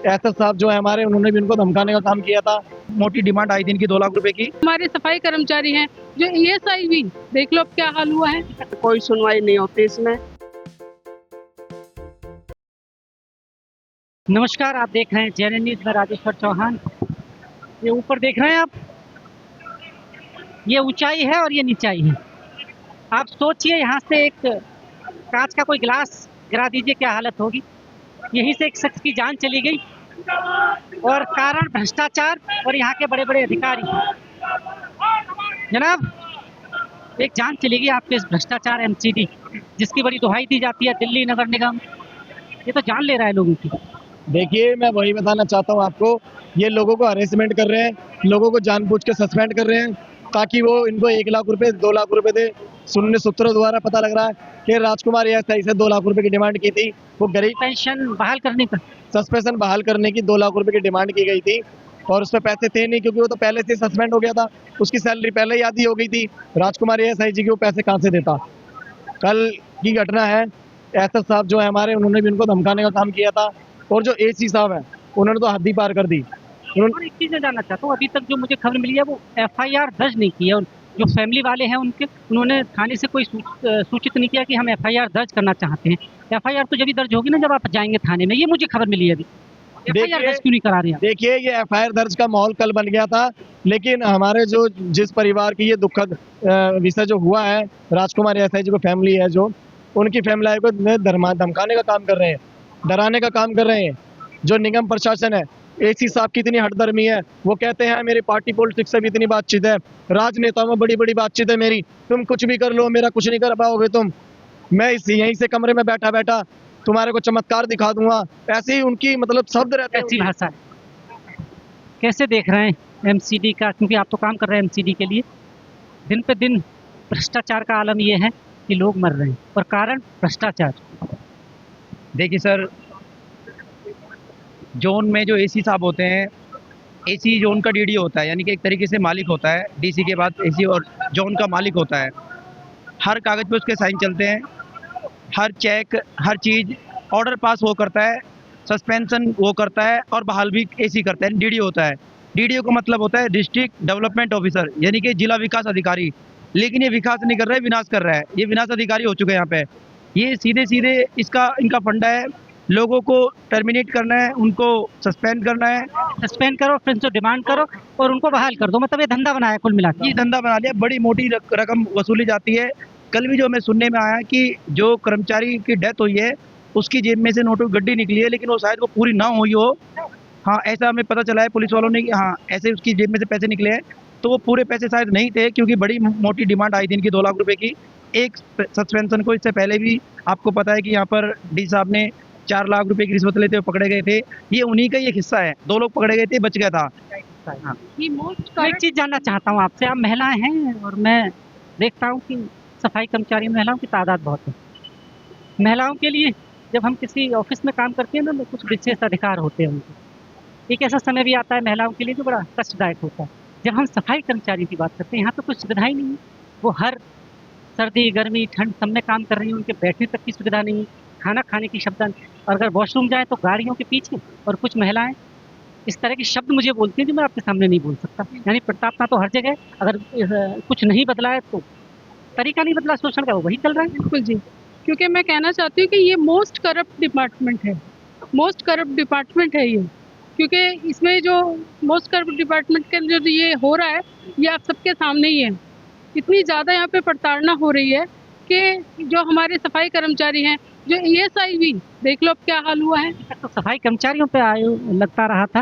SS साहब जो है हमारे, उन्होंने भी उनको धमकाने का काम किया था। मोटी डिमांड आई थी इनकी 2 लाख रुपए की। हमारे सफाई कर्मचारी हैं जो ईएसआई भी देख लो अब क्या हाल हुआ है। कोई सुनवाई नहीं होती इसमें। नमस्कार, आप देख रहे हैं जेएनएन न्यूज़ में राजेश्वर चौहान। ये ऊपर देख रहे हैं आप, ये ऊंचाई है और ये नीचाई है। आप सोचिए, यहाँ से एक कांच का कोई गिलास गिरा दीजिए, क्या हालत होगी। यहीं से एक शख्स की जान चली गई और कारण भ्रष्टाचार और यहाँ के बड़े बड़े अधिकारी। जनाब, एक जान चली गई आपके इस भ्रष्टाचार एमसीडी, जिसकी बड़ी दुहाई दी जाती है दिल्ली नगर निगम। ये तो जान ले रहा है लोगों की। देखिए, मैं वही बताना चाहता हूँ आपको, ये लोगों को हरेसमेंट कर रहे हैं, लोगों को जानबूझ के सस्पेंड कर रहे हैं ताकि वो इनको 1 लाख रुपए 2 लाख रुपए दे। सुनने सूत्रों द्वारा पता लग रहा है कि राजकुमार एएसआई से 2 लाख रुपए की डिमांड की थी। वो गरीब पेंशन बहाल करने का, सस्पेंशन बहाल करने की 2 लाख रुपए की डिमांड की गई थी और उसमें पैसे थे नहीं, क्योंकि वो तो पहले से सस्पेंड हो गया था। उसकी सैलरी पहले ही आधी हो गई थी। राजकुमार एएसआई जी की वो पैसे कहाँ से देता। कल की घटना है, एसएस साहब जो है हमारे, उन्होंने भी उनको धमकाने का काम किया था और जो एसी साहब हैं उन्होंने तो हद ही पार कर दी। और एक चीज़ मैं जानना चाहता हूँ, अभी तक जो मुझे खबर मिली है वो एफआईआर दर्ज नहीं की है। जो फैमिली वाले हैं उन्होंने थाने से कोई सूचित नहीं किया कि हम एफआईआर दर्ज करना चाहते हैं। एफआईआर तो जब भी दर्ज होगी ना, जब आप जाएंगे थाने में। ये मुझे खबर मिली है अभी। एफआईआर दर्ज क्यों नहीं करा रहे हैं? देखिए, ये एफआईआर दर्ज का माहौल कल बन गया था, लेकिन हमारे जिस परिवार की ये दुखद विषय जो हुआ है, राजकुमार एएसआई जी को फैमिली है जो, उनकी फैमिली को धमकाने का काम कर रहे हैं, डराने का काम कर रहे हैं। जो निगम प्रशासन है, एसी साहब की इतनी हठधर्मी है, वो कहते हैं मेरी पार्टी पॉलिटिक्स से भी इतनी बातचीत है, राजनेताओं में बड़ी बड़ी बातचीत है मेरी, तुम कुछ भी कर लो, मेरा कुछ नहीं कर पाओगे तुम। मैं यहीं से कमरे में बैठा बैठा तुम्हारे को चमत्कार दिखा दूंगा। ऐसे ही उनकी मतलब शब्द रहते हैं। ऐसी भाषा है। कैसे देख रहे हैं एमसीडी का, क्योंकि आप तो काम कर रहे हैं एमसीडी के लिए। दिन पे दिन भ्रष्टाचार का आलम ये है कि लोग मर रहे हैं और कारण भ्रष्टाचार। देखिए सर, जोन में जो एसी साहब होते हैं, एसी जोन का डीडी होता है, यानी कि एक तरीके से मालिक होता है। डीसी के बाद एसी और जोन का मालिक होता है। हर कागज़ पे उसके साइन चलते हैं, हर चेक, हर चीज़, ऑर्डर पास वो करता है, सस्पेंशन वो करता है और बहाल भी एसी करता है। डीडी होता है। डीडीओ का मतलब होता है डिस्ट्रिक्ट डेवलपमेंट ऑफिसर, यानी कि जिला विकास अधिकारी। लेकिन ये विकास नहीं कर रहा है, विनाश कर रहा है। ये विनाश अधिकारी हो चुके हैं यहाँ पे। ये सीधे सीधे इनका फंडा है, लोगों को टर्मिनेट करना है, उनको सस्पेंड करना है। सस्पेंड करो, फिर से डिमांड करो और उनको बहाल कर दो। मतलब ये धंधा बनाया कुल मिला के। ये धंधा बना लिया, बड़ी मोटी रकम वसूली जाती है। कल भी जो हमें सुनने में आया कि जो कर्मचारी की डेथ हुई है, उसकी जेब में से नोटों की गड्डी निकली है, लेकिन वो शायद वो पूरी ना हुई हो। हाँ, ऐसा हमें पता चला है पुलिस वालों ने कि हाँ, ऐसे उसकी जेब में से पैसे निकले हैं। तो वो पूरे पैसे शायद नहीं थे, क्योंकि बड़ी मोटी डिमांड आई थी इनकी 2 लाख रुपए की। एक सस्पेंशन को इससे पहले भी आपको पता है कि यहाँ पर डी साहब ने 4 लाख रुपए की रिश्वत लेते हुए पकड़े गए थे। ये उन्हीं का ही एक हिस्सा है। 2 लोग पकड़े गए थे, बच गया था। हाँ। एक चीज़ जानना चाहता हूँ आपसे। आप महिलाएं हैं और मैं देखता हूँ कि सफाई कर्मचारी महिलाओं की तादाद बहुत है। महिलाओं के लिए जब हम किसी ऑफिस में काम करते हैं ना, तो कुछ विशेष अधिकार होते हैं उनके। एक ऐसा समय भी आता है महिलाओं के लिए जो बड़ा कष्टदायक होता है। जब हम सफाई कर्मचारी की बात करते हैं, यहाँ तो कुछ सुविधा ही नहीं है। वो हर सर्दी गर्मी ठंड सब में काम कर रही हैं, उनके बैठने तक की सुविधा नहीं है, खाना खाने की सुविधा नहीं। और अगर वॉशरूम जाए तो गाड़ियों के पीछे। और कुछ महिलाएं इस तरह के शब्द मुझे बोलती हैं जो मैं आपके सामने नहीं बोल सकता। यानी प्रतापना तो हर जगह, अगर कुछ नहीं बदला है तो तरीका नहीं बदला शोषण का, वो वही चल रहा है। बिल्कुल जी, क्योंकि मैं कहना चाहती हूँ कि ये मोस्ट करप्ट डिपार्टमेंट है। मोस्ट करप्ट डिपार्टमेंट है ये, क्योंकि इसमें जो मोस्ट करप्ट डिपार्टमेंट का जो ये हो रहा है, ये आप सबके सामने ही है। इतनी ज़्यादा यहाँ पे प्रताड़ना हो रही है कि जो हमारे सफाई कर्मचारी हैं, जो ईएसआई भी देख लो अब क्या हाल हुआ है। तो सफाई कर्मचारियों पे लगता रहा था,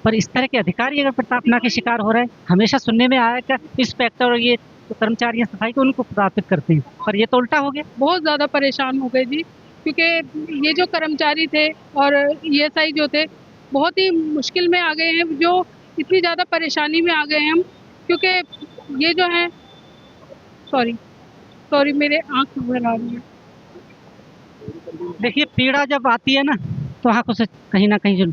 पर इस तरह के अधिकारी अगर प्रताड़ना के शिकार हो रहे हैं। हमेशा सुनने में आया कि इंस्पेक्टर और ये तो कर्मचारी सफाई को उनको प्रताड़ित करते हैं, पर ये तो उल्टा हो गया। बहुत ज़्यादा परेशान हो गए जी, क्योंकि ये जो कर्मचारी थे और ईएसआई जो थे, बहुत ही मुश्किल में आ गए हैं। जो इतनी ज़्यादा परेशानी में आ गए हैं हम, क्योंकि ये जो है सॉरी मेरे आँख उभर आ रही है। देखिए, पीड़ा जब आती है ना, तो आँखों से कहीं ना कहीं जो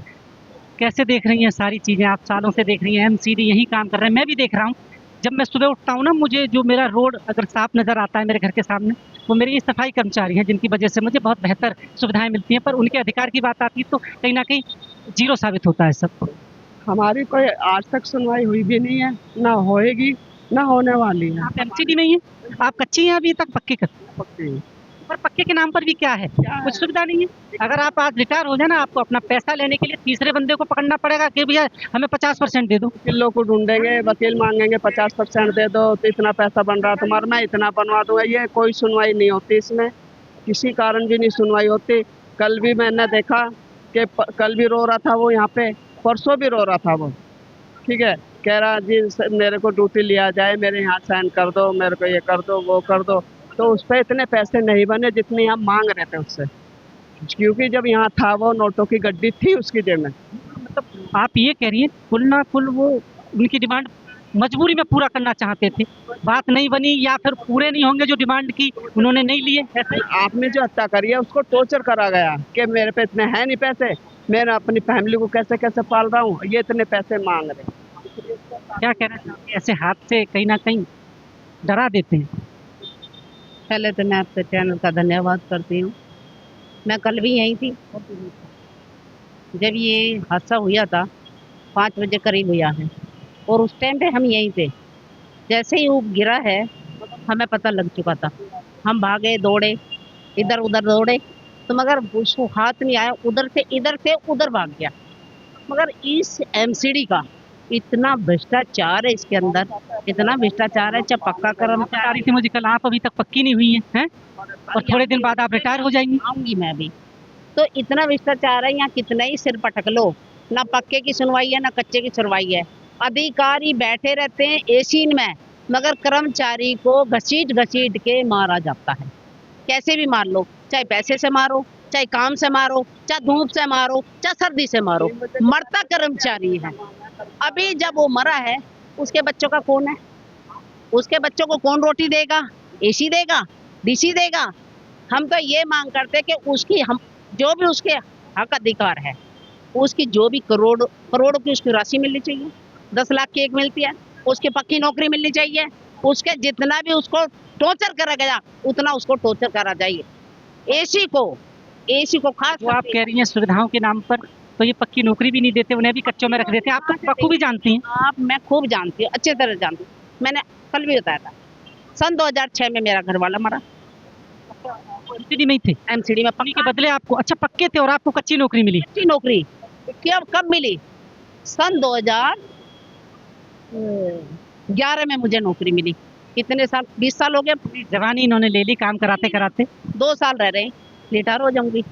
कैसे देख रही हैं सारी चीज़ें, आप सालों से देख रही हैं, एमसीडी यही काम कर रहे हैं, मैं भी देख रहा हूँ। जब मैं सुबह उठता हूँ ना, मुझे जो मेरा रोड अगर साफ नज़र आता है मेरे घर के सामने, वो मेरी सफाई कर्मचारी हैं, जिनकी वजह से मुझे बहुत बेहतर सुविधाएं मिलती हैं। पर उनके अधिकार की बात आती है तो कहीं ना कहीं जीरो साबित होता है सब। हमारी कोई आज तक सुनवाई हुई भी नहीं है, ना होएगी, ना होने वाली है। आप एमसीडी में ही हैं, आप कच्ची हैं अभी तक, पक्के कर, पर पक्के के नाम पर भी क्या है, कुछ सुविधा नहीं है। अगर आप आज रिटायर हो जाए ना, आपको अपना पैसा लेने के लिए तीसरे बंदे को पकड़ना पड़ेगा कि भैया हमें 50% दे दो। वकीलों को ढूंढेंगे, वकील मांगेंगे 50% दे दो तो इतना पैसा बन रहा तुम्हारा, मैं इतना बनवा दूंगा। ये कोई सुनवाई नहीं होती इसमें, किसी कारण भी नहीं सुनवाई होती। कल भी मैंने देखा कि कल भी रो रहा था वो यहाँ पे, परसों भी रो रहा था वो, ठीक है, कह रहा जी मेरे को ड्यूटी लिया जाए, मेरे यहाँ साइन कर दो, मेरे को ये कर दो, वो कर दो। तो उस पर इतने पैसे नहीं बने जितने हम मांग रहे थे उससे, क्योंकि जब यहाँ था वो नोटों की गड्डी थी उसकी जेब में। मतलब आप ये कह रही हैं कुल ना कुल वो उनकी डिमांड मजबूरी में पूरा करना चाहते थे, बात नहीं बनी, या फिर पूरे नहीं होंगे जो डिमांड की उन्होंने नहीं लिए, ऐसे ही? आपने जो हत्या करी है उसको टॉर्चर करा गया कि मेरे पे इतने हैं नहीं पैसे, मैं अपनी फैमिली को कैसे कैसे पाल रहा हूँ, ये इतने पैसे मांग रहे। क्या कहना चाहते हैं, ऐसे हाथ से कहीं ना कहीं डरा देते हैं। पहले तो मैं आपके चैनल का धन्यवाद करती हूँ। मैं कल भी यहीं थी जब ये हादसा हुआ था, 5 बजे करीब हुआ है, और उस टाइम पे हम यहीं थे। जैसे ही वो गिरा है हमें पता लग चुका था, हम भागे दौड़े, इधर उधर दौड़े, तो मगर उसको हाथ नहीं आया, उधर से उधर भाग गया। मगर इस एमसीडी का इतना भ्रष्टाचार है इसके अंदर, इतना भ्रष्टाचार है, चाहे पक्का कर्मचारी थी मुझे कल, आप अभी तक पक्की नहीं हुई हैं, और थोड़े दिन बाद आप रिटायर हो जाएंगी। आऊंगी मैं भी, तो इतना भ्रष्टाचार है यहाँ, कितना ही सिर पटक लो, ना पक्के की सुनवाई है ना कच्चे की सुनवाई है। अधिकारी बैठे रहते हैं एसी में, मगर कर्मचारी को घसीट घसीट के मारा जाता है, कैसे भी मार लो, चाहे पैसे से मारो, चाहे काम से मारो, चाहे धूप से मारो, चाहे सर्दी से मारो, मरता कर्मचारी है। अभी जब वो मरा है उसके बच्चों का कौन है, उसके बच्चों को कौन रोटी देगा, एसी देगा, डीसी देगा? हम तो ये मांग करते कि उसकी हम जो भी उसके हक अधिकार है, उसकी जो भी करोड़ों की उसकी राशि मिलनी चाहिए, 10 लाख की एक मिलती है, उसकी पक्की नौकरी मिलनी चाहिए, उसके जितना भी उसको टॉर्चर करा गया उतना उसको टॉर्चर करा जाइए। एसी को खास जो आप कह रही हैं सुविधाओं के नाम पर, तो ये पक्की नौकरी भी नहीं देते, उन्हें भी कच्चों में रख देते हैं। आप तो पक्कू भी जानती हैं। आप, मैं खूब जानती हूँ, अच्छे तरह जानती हूँ। मैंने कल भी बताया था, सन 2006 में मेरा घर वाला मरा, एमसीडी में ही थे, एमसीडी में के बदले आपको, अच्छा पक्के थे और आपको कच्ची नौकरी मिली। कच्ची नौकरी कब मिली? सन 2011 में मुझे नौकरी मिली। कितने साल, 20 साल हो गए। जवानी इन्होंने ले ली काम कराते कराते। 2 साल रह रहे, रिटायर हो जाऊंगी।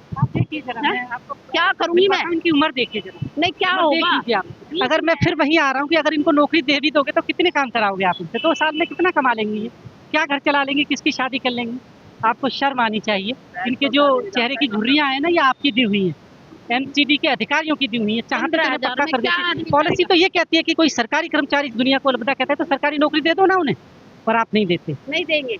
क्या करूंगी मैं? इनकी उम्र देखिए जरा, नहीं क्या होगा? अगर मैं फिर वही आ रहा हूँ कि अगर इनको नौकरी दे भी दोगे तो कितने काम कराओगे आप इनसे? 2 साल में कितना कमा लेंगी ये? क्या घर चला लेंगी, किसकी शादी कर लेंगी? आपको शर्म आनी चाहिए। इनके जो चेहरे की झुर्रियाँ हैं ना, ये आपकी दी हुई है, एमसीडी के अधिकारियों की दी हुई है। चाहते तो पक्का कर देते। पॉलिसी तो ये कहती है कि कोई सरकारी कर्मचारी दुनिया को अलविदा कहता है तो सरकारी नौकरी दे दो ना उन्हें, पर आप नहीं देते। नहीं देंगे,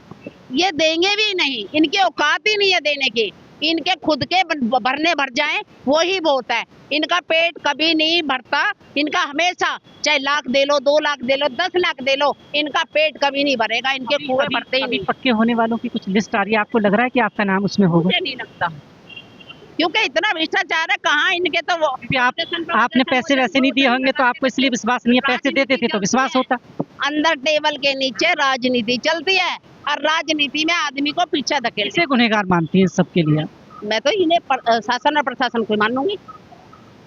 ये देंगे भी नहीं, इनके औकात ही नहीं है देने की। इनके खुद के भरने भर जाएं वही बहुत है, इनका पेट कभी नहीं भरता। इनका हमेशा चाहे लाख दे लो, 2 लाख दे लो, 10 लाख दे लो, इनका पेट कभी नहीं भरेगा। इनके कुएं भरते ही नहीं। पक्के होने वालों की कुछ लिस्ट आ रही है, आपको लग रहा है कि आपका नाम उसमें होगा? मुझे नहीं लगता, क्योंकि इतना भ्रष्टाचार है। कहाँ इनके तो आपने पैसे वैसे नहीं दिए होंगे तो आपको इसलिए विश्वास नहीं है, पैसे देते थे तो विश्वास होता। अंदर टेबल के नीचे राजनीति चलती है, और राजनीति में आदमी को पीछे धकेल। कैसे गुनहगार मानती हैं सबके लिए? मैं तो इन्हें शासन और प्रशासन को मानूंगी।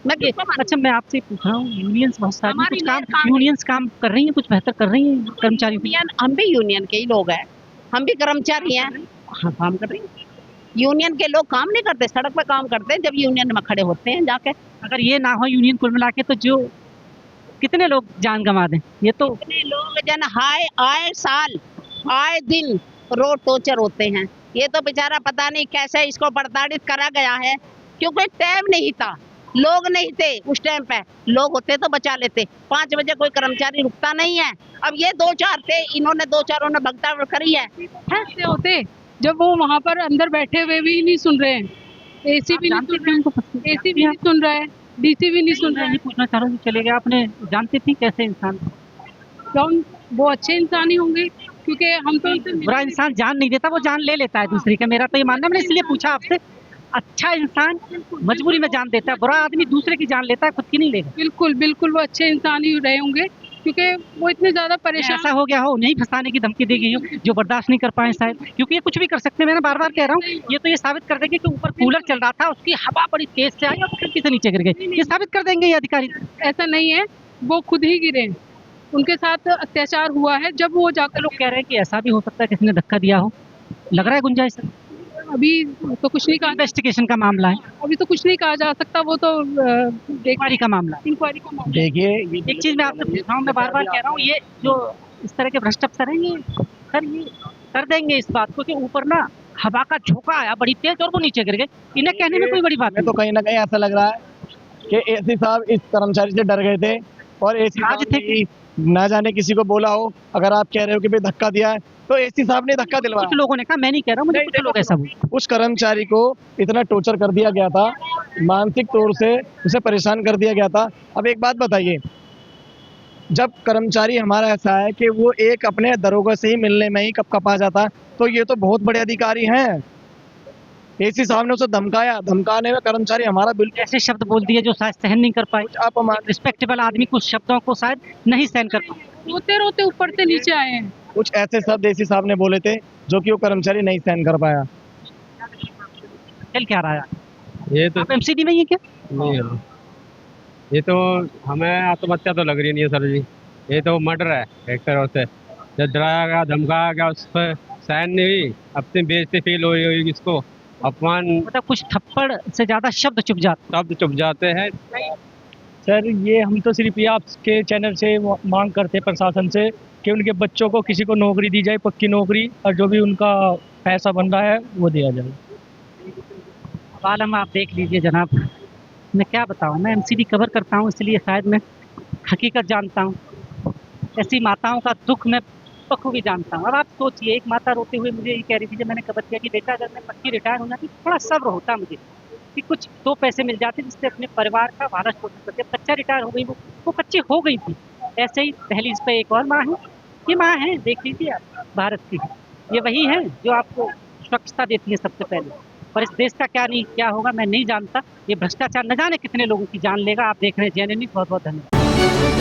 मैं अच्छा, मैं आपसे पूछ रहा हूँ, यूनियंस बहुत सारी कुछ काम यूनियंस काम कर रही हैं, कुछ बेहतर कर रही हैं कर्मचारियों? हम भी यूनियन के ही लोग हैं, हम भी कर्मचारी हैं। हाँ, काम कर रही हैं। यूनियन के लोग काम नहीं करते, सड़क पे काम करते हैं जब यूनियन में खड़े होते हैं जाके। अगर ये ना हो यूनियन कुल मिला के, तो जो कितने लोग जान गंवा दें। ये तो कितने लोग जन आए साल आए दिन रोड टॉर्चर होते हैं। ये तो बेचारा पता नहीं कैसे इसको प्रताड़ित करा गया है, क्योंकि टाइम नहीं था, लोग नहीं थे उस टाइम पे। लोग होते तो बचा लेते। 5 बजे कोई कर्मचारी रुकता नहीं है। अब ये 2-4 थे, इन्होंने 2-4 ने भगता करी है। होते जब वो वहाँ पर अंदर बैठे हुए भी नहीं सुन रहे हैं, एसी भी नहीं सुन रहे, एसी भी नहीं सुन रहा है, डीसी भी नहीं सुन रहा है। ये पूछना चाह रहा हूँ, चले गए आपने जानती थी कैसे इंसान? वो अच्छे इंसान ही होंगे, क्योंकि हम तो बुरा इंसान जान नहीं देता, वो जान ले लेता है दूसरी का। मेरा तो ये मानना है, मैंने इसलिए पूछा आपसे। अच्छा इंसान मजबूरी में जान देता है, बुरा आदमी दूसरे की जान लेता है, खुद की नहीं लेगा। बिल्कुल बिल्कुल वो अच्छे इंसान ही रहे होंगे, क्योंकि वो इतने ज्यादा परेशान। ऐसा हो गया हो, नहीं फंसाने की धमकी दी गई हो, जो बर्दाश्त नहीं कर पाए शायद, क्योंकि ये कुछ भी कर सकते हैं। मैं बार बार कह रहा हूँ, ये तो ये साबित कर देंगे कि ऊपर कूलर चल रहा था, उसकी हवा बड़ी तेज से आई और खिड़की से नीचे गिर गई। ये साबित कर देंगे ये अधिकारी। ऐसा नहीं है, वो खुद ही गिरे, उनके साथ अत्याचार हुआ है। जब वो जाकर लोग कह रहे हैं कि ऐसा भी हो सकता है किसी ने धक्का दिया हो, लग रहा है गुंजाइश। अभी तो कुछ नहीं कहा, इन्वेस्टिगेशन का मामला है, अभी तो कुछ नहीं कहा जा सकता, वो तो इंक्वायरी का मामला है। इंक्वायरी का मामला। देखिए एक चीज मैं आपसे पूछ रहा हूँ, मैं बार बार कह रहा हूँ, ये जो इस तरह के भ्रष्ट अफसर हैं, ये सर ये कर देंगे इस बात को कि ऊपर ना हवा का झोंका आया बड़ी तेज और वो नीचे गिर गए। इन्हें कहने में कोई बड़ी बात हमें तो कहीं ना कहीं ऐसा लग रहा है कि एसी साहब इस कर्मचारी से डर गए थे और एसी आज साहब थे ने ही ना जाने किसी को बोला हो। अगर आप कह रहे हो कि भाई धक्का दिया है, तो एसी साहब ने धक्का दिलवाया। कुछ लोगों ने कहा, मैं नहीं कह रहा हूँ, मुझे कुछ लोग ऐसा बोले। उस कर्मचारी को इतना टॉर्चर कर दिया गया था, मानसिक तौर से उसे परेशान कर दिया गया था। अब एक बात बताइए, जब कर्मचारी हमारा ऐसा है कि वो एक अपने दरोगा से ही मिलने में ही कपकपा जाता, तो ये तो बहुत बड़े अधिकारी हैं। एसी साहब ने उसे धमकाया, धमकाने में कर्मचारी हमारा बिल्कुल ऐसे शब्द बोल दिए जो शायद सहन नहीं कर पाए। अपमान। रिस्पेक्टेबल आदमी कुछ शब्दों को शायद नहीं सहन कर पाए। रोते रोते ऊपर से नीचे आए हैं। कुछ ऐसे शब्द एसी साहब ने बोले थे जो कि वो कर्मचारी नहीं सहन कर पाया। चल क्या रहा है? ये तो आप एमसीडी में ही हैं क्या? नहीं है, ये तो हमें आत्महत्या तो लग रही नहीं है सर जी। ये तो मर्डर है एक तरह से। जब डराया गया, धमकाया गया, उस पर सहन नहीं हुई, अपनी बेइज्जती फील हो रही होगी, इसको अपमान, मतलब कुछ थप्पड़ से ज्यादा शब्द चुप जाते। शब्द चुप जाते हैं। सर ये हम तो सिर्फ ये आपके चैनल से मांग करते हैं प्रशासन से कि उनके बच्चों को किसी को नौकरी दी जाए, पक्की नौकरी, और जो भी उनका पैसा बन रहा है वो दिया जाए। आलम आप देख लीजिए जनाब, मैं क्या बताऊं, मैं एमसीडी कवर करता हूं इसलिए शायद मैं हकीकत जानता हूं। ऐसी माताओं का दुख मैं बखूबी जानता हूं। अब आप सोचिए, एक माता रोते हुए मुझे ये कह रही थी जब मैंने कवर किया कि बेटा अगर मैं पक्की रिटायर हो जाती, थोड़ा सब्र होता मुझे कि कुछ 2 पैसे मिल जाते जिससे अपने परिवार का पालन पोषण करते। बच्चा रिटायर हो गई, वो कच्ची हो गई थी। ऐसे ही दहलीज पे एक और माँ है, ये माँ है, देख लीजिए आप, भारत की। ये वही है जो आपको सुरक्षा देती है सबसे पहले। पर इस देश का क्या होगा मैं नहीं जानता। ये भ्रष्टाचार न जाने कितने लोगों की जान लेगा। आप देख रहे हैं जेएनयू न्यूज़, बहुत बहुत धन्यवाद।